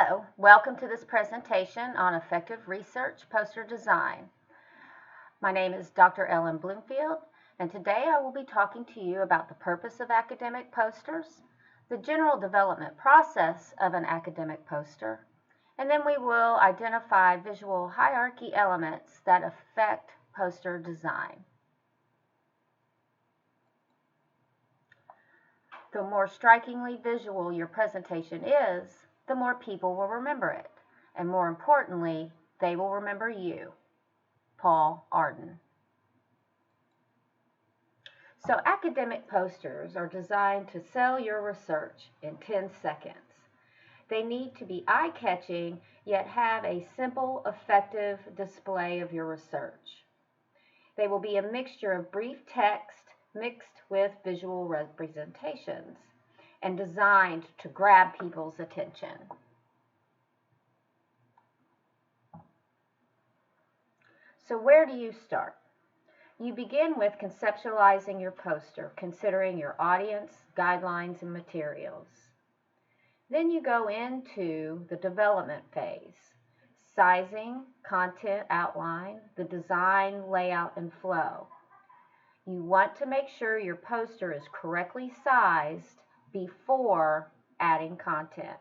Hello, welcome to this presentation on effective research poster design. My name is Dr. Ellen Bloomfield, and today I will be talking to you about the purpose of academic posters, the general development process of an academic poster, and then we will identify visual hierarchy elements that affect poster design. The more strikingly visual your presentation is, the more people will remember it, and more importantly, they will remember you. Paul Arden. So academic posters are designed to sell your research in 10 seconds. They need to be eye-catching, yet have a simple, effective display of your research. They will be a mixture of brief text mixed with visual representations, and designed to grab people's attention. So where do you start? You begin with conceptualizing your poster, considering your audience, guidelines, and materials. Then you go into the development phase, sizing, content outline, the design, layout, and flow. You want to make sure your poster is correctly sized before adding content.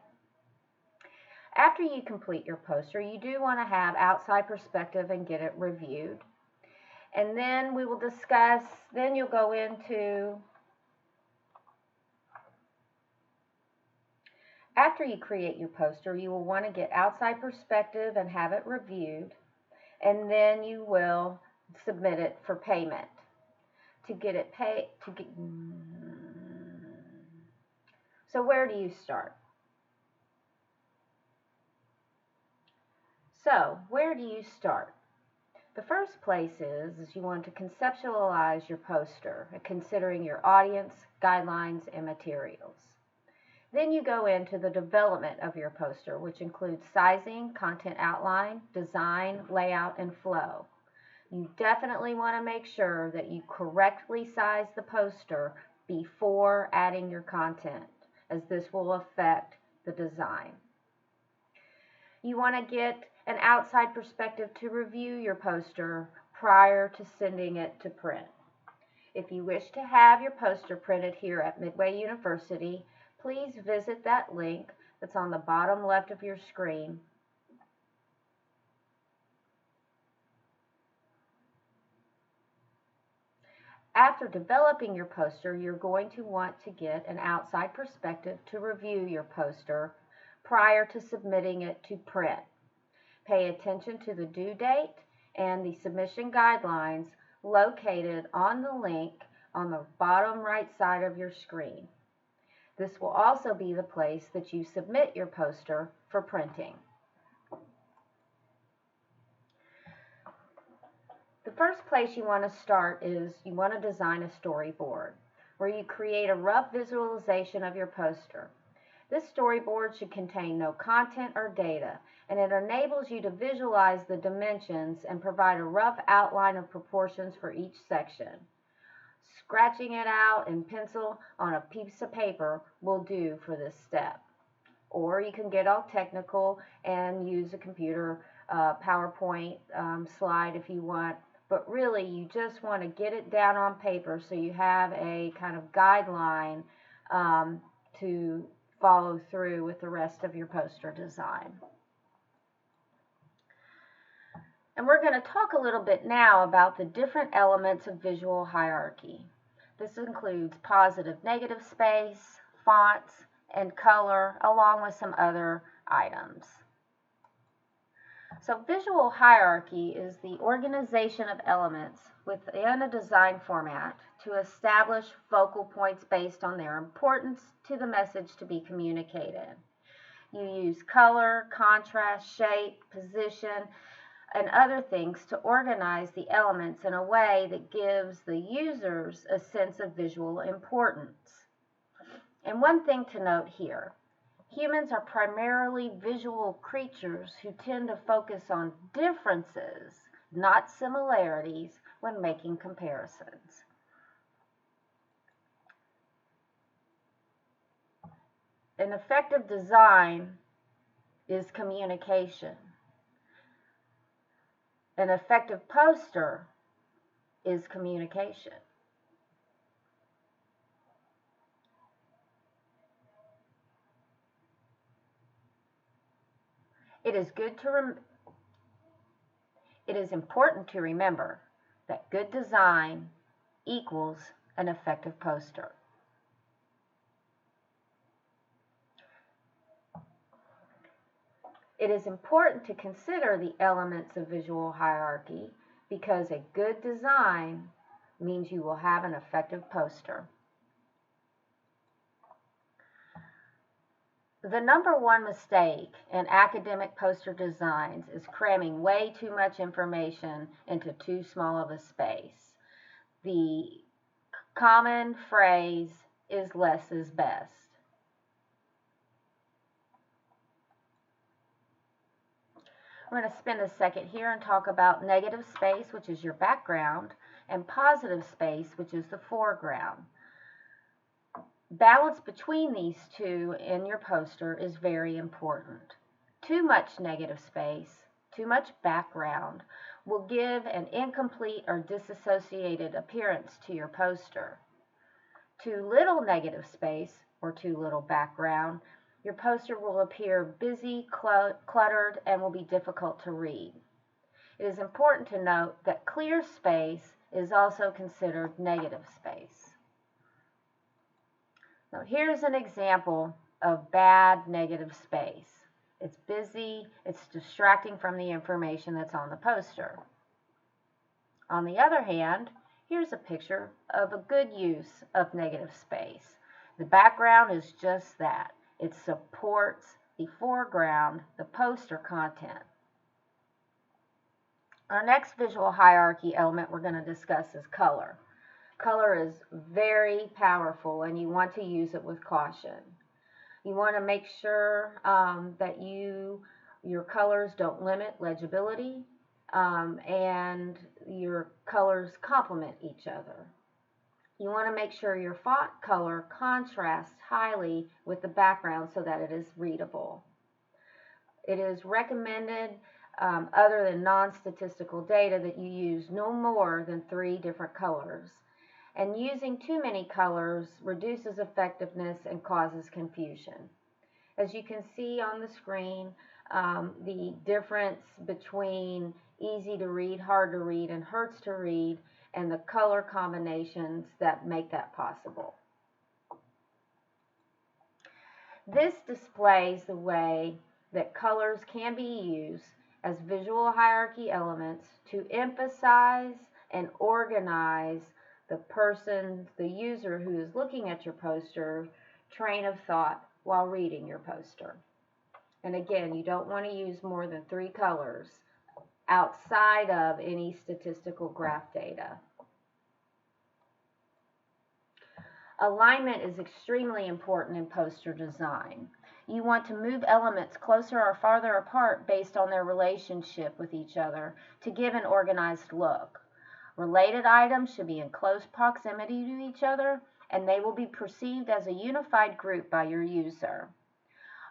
After you complete your poster, you do want to have outside perspective and get it reviewed. And then we will discuss, then you'll go into, after you create your poster, you will want to get outside perspective and have it reviewed. And then you will submit it for payment. To get it paid, so where do you start? So where do you start? The first place is you want to conceptualize your poster, considering your audience, guidelines, and materials. Then you go into the development of your poster, which includes sizing, content outline, design, layout, and flow. You definitely want to make sure that you correctly size the poster before adding your content, as this will affect the design. You want to get an outside perspective to review your poster prior to sending it to print. If you wish to have your poster printed here at Midway University, please visit that link that's on the bottom left of your screen. After developing your poster, you're going to want to get an outside perspective to review your poster prior to submitting it to print. Pay attention to the due date and the submission guidelines located on the link on the bottom right side of your screen. This will also be the place that you submit your poster for printing. The first place you want to start is you want to design a storyboard where you create a rough visualization of your poster. This storyboard should contain no content or data, and it enables you to visualize the dimensions and provide a rough outline of proportions for each section. Scratching it out in pencil on a piece of paper will do for this step. Or you can get all technical and use a computer PowerPoint slide if you want. But really, you just want to get it down on paper so you have a kind of guideline to follow through with the rest of your poster design. And we're going to talk a little bit now about the different elements of visual hierarchy. This includes positive, negative space, fonts, and color, along with some other items. So visual hierarchy is the organization of elements within a design format to establish focal points based on their importance to the message to be communicated. You use color, contrast, shape, position, and other things to organize the elements in a way that gives the users a sense of visual importance. And one thing to note here, humans are primarily visual creatures who tend to focus on differences, not similarities, when making comparisons. An effective design is communication. An effective poster is communication. It is important to remember that good design equals an effective poster. It is important to consider the elements of visual hierarchy because a good design means you will have an effective poster. The number one mistake in academic poster designs is cramming way too much information into too small of a space. The common phrase is less is best. We're going to spend a second here and talk about negative space, which is your background, and positive space, which is the foreground. Balance between these two in your poster is very important. Too much negative space, too much background will give an incomplete or disassociated appearance to your poster. Too little negative space or too little background, your poster will appear busy, cluttered, and will be difficult to read. It is important to note that clear space is also considered negative space. Now here's an example of bad negative space. It's busy, it's distracting from the information that's on the poster. On the other hand, here's a picture of a good use of negative space. The background is just that. It supports the foreground, the poster content. Our next visual hierarchy element we're going to discuss is color. Color is very powerful and you want to use it with caution. You want to make sure that your colors don't limit legibility and your colors complement each other. You want to make sure your font color contrasts highly with the background so that it is readable. It is recommended, other than non-statistical data, that you use no more than 3 different colors. And using too many colors reduces effectiveness and causes confusion. As you can see on the screen, the difference between easy to read, hard to read, and hurts to read, and the color combinations that make that possible. This displays the way that colors can be used as visual hierarchy elements to emphasize and organize the user who is looking at your poster, train of thought while reading your poster. And again, you don't want to use more than 3 colors outside of any statistical graph data. Alignment is extremely important in poster design. You want to move elements closer or farther apart based on their relationship with each other to give an organized look. Related items should be in close proximity to each other, and they will be perceived as a unified group by your user.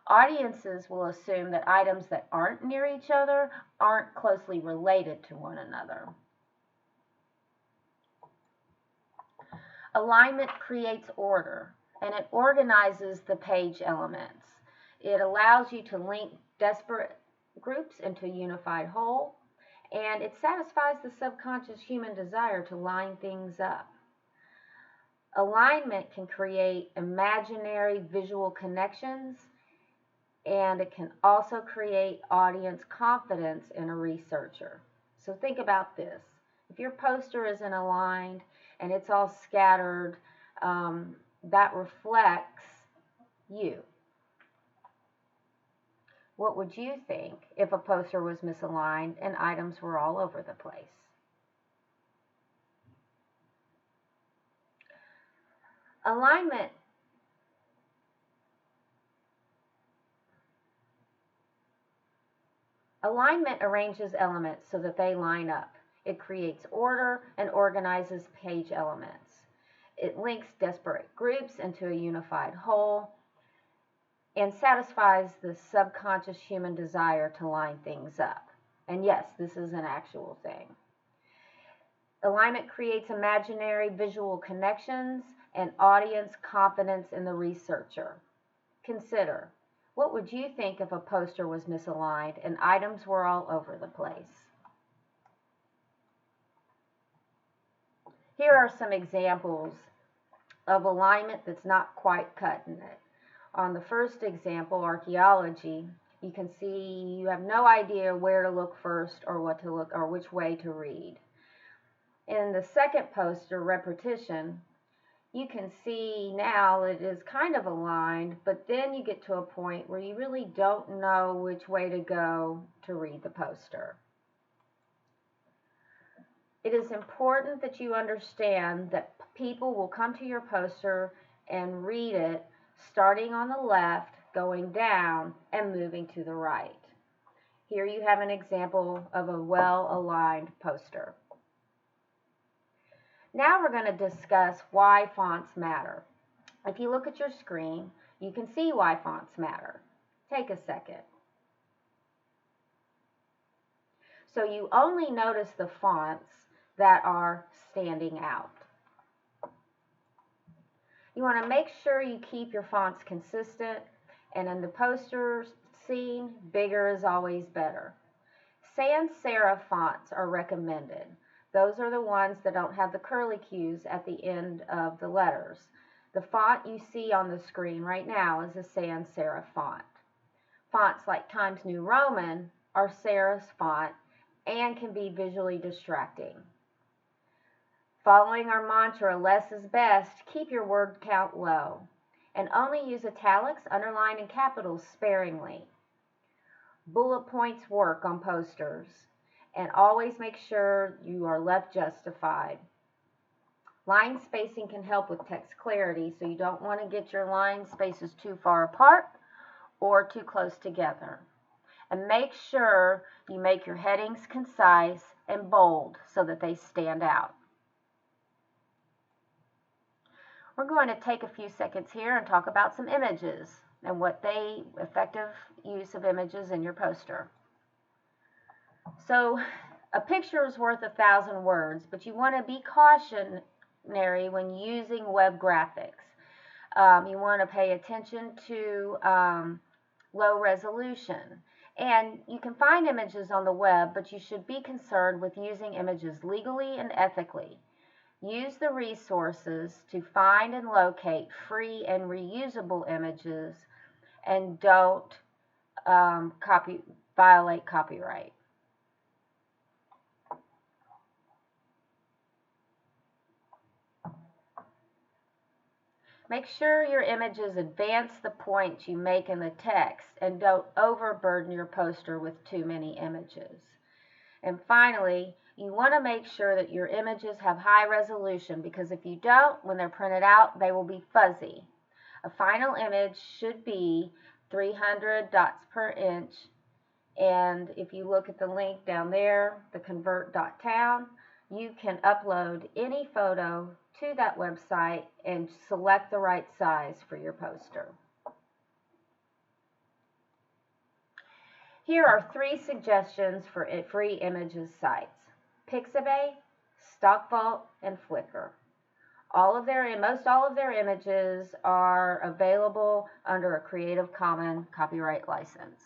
Audiences will assume that items that aren't near each other aren't closely related to one another. Alignment creates order, and it organizes the page elements. It allows you to link disparate groups into a unified whole, and it satisfies the subconscious human desire to line things up. Alignment can create imaginary visual connections, and it can also create audience confidence in a researcher. So think about this. If your poster isn't aligned and it's all scattered, that reflects you. What would you think if a poster was misaligned and items were all over the place? Alignment arranges elements so that they line up. It creates order and organizes page elements. It links disparate groups into a unified whole. and satisfies the subconscious human desire to line things up. And yes, this is an actual thing. Alignment creates imaginary visual connections and audience confidence in the researcher. Consider, what would you think if a poster was misaligned and items were all over the place? Here are some examples of alignment that's not quite cutting it. On the first example, archaeology, you can see you have no idea where to look first or what to look or which way to read. In the second poster, repetition, you can see now it is kind of aligned, but then you get to a point where you really don't know which way to go to read the poster. It is important that you understand that people will come to your poster and read it starting on the left, going down, and moving to the right. Here you have an example of a well-aligned poster. Now we're going to discuss why fonts matter. If you look at your screen, you can see why fonts matter. Take a second. So you only notice the fonts that are standing out. You want to make sure you keep your fonts consistent, and in the poster scene, bigger is always better. Sans serif fonts are recommended. Those are the ones that don't have the curly cues at the end of the letters. The font you see on the screen right now is a sans serif font. Fonts like Times New Roman are serif font and can be visually distracting. Following our mantra, less is best, keep your word count low, and only use italics, underline, and capitals sparingly. Bullet points work on posters, and always make sure you are left justified. Line spacing can help with text clarity, so you don't want to get your line spaces too far apart or too close together. And make sure you make your headings concise and bold so that they stand out. We're going to take a few seconds here and talk about some images and effective use of images in your poster. So a picture is worth 1,000 words, but you want to be cautionary when using web graphics. You want to pay attention to low resolution. And you can find images on the web, but you should be concerned with using images legally and ethically. Use the resources to find and locate free and reusable images, and don't violate copyright. Make sure your images advance the points you make in the text and don't overburden your poster with too many images. And finally, you want to make sure that your images have high resolution, because if you don't, when they're printed out, they will be fuzzy. A final image should be 300 dots per inch, and if you look at the link down there, the convert.town, you can upload any photo to that website and select the right size for your poster. Here are 3 suggestions for free images sites: Pixabay, StockVault, and Flickr. Most all of their images are available under a Creative Commons copyright license.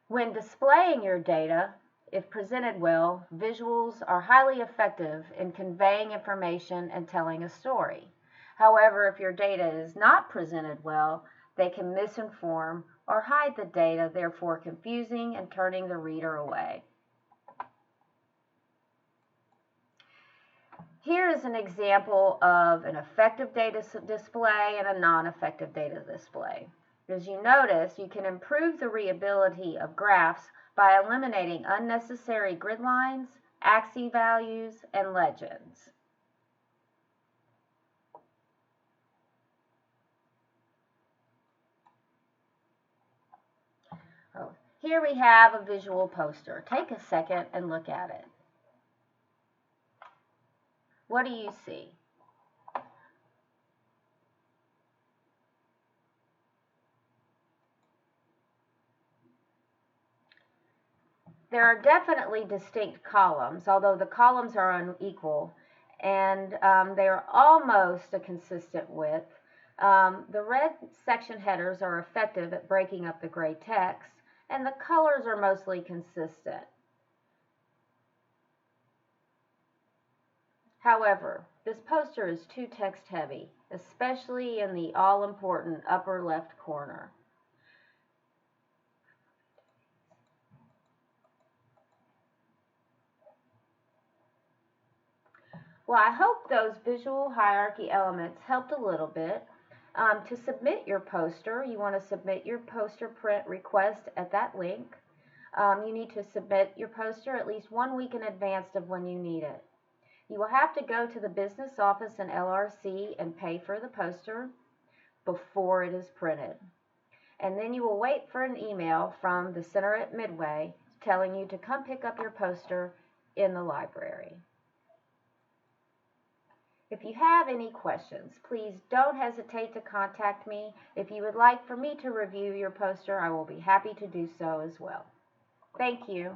When displaying your data, if presented well, visuals are highly effective in conveying information and telling a story. However, if your data is not presented well, they can misinform or hide the data, therefore confusing and turning the reader away. Here is an example of an effective data display and a non-effective data display. As you notice, you can improve the readability of graphs by eliminating unnecessary grid lines, axis values, and legends. Here we have a visual poster. Take a second and look at it. What do you see? There are definitely distinct columns, although the columns are unequal, and they are almost a consistent width. The red section headers are effective at breaking up the gray text, and the colors are mostly consistent. However, this poster is too text heavy, especially in the all-important upper left corner. Well, I hope those visual hierarchy elements helped a little bit. To submit your poster, you want to submit your poster print request at that link. You need to submit your poster at least 1 week in advance of when you need it. You will have to go to the business office in LRC and pay for the poster before it is printed. And then you will wait for an email from the center at Midway telling you to come pick up your poster in the library. If you have any questions, please don't hesitate to contact me. If you would like for me to review your poster, I will be happy to do so as well. Thank you.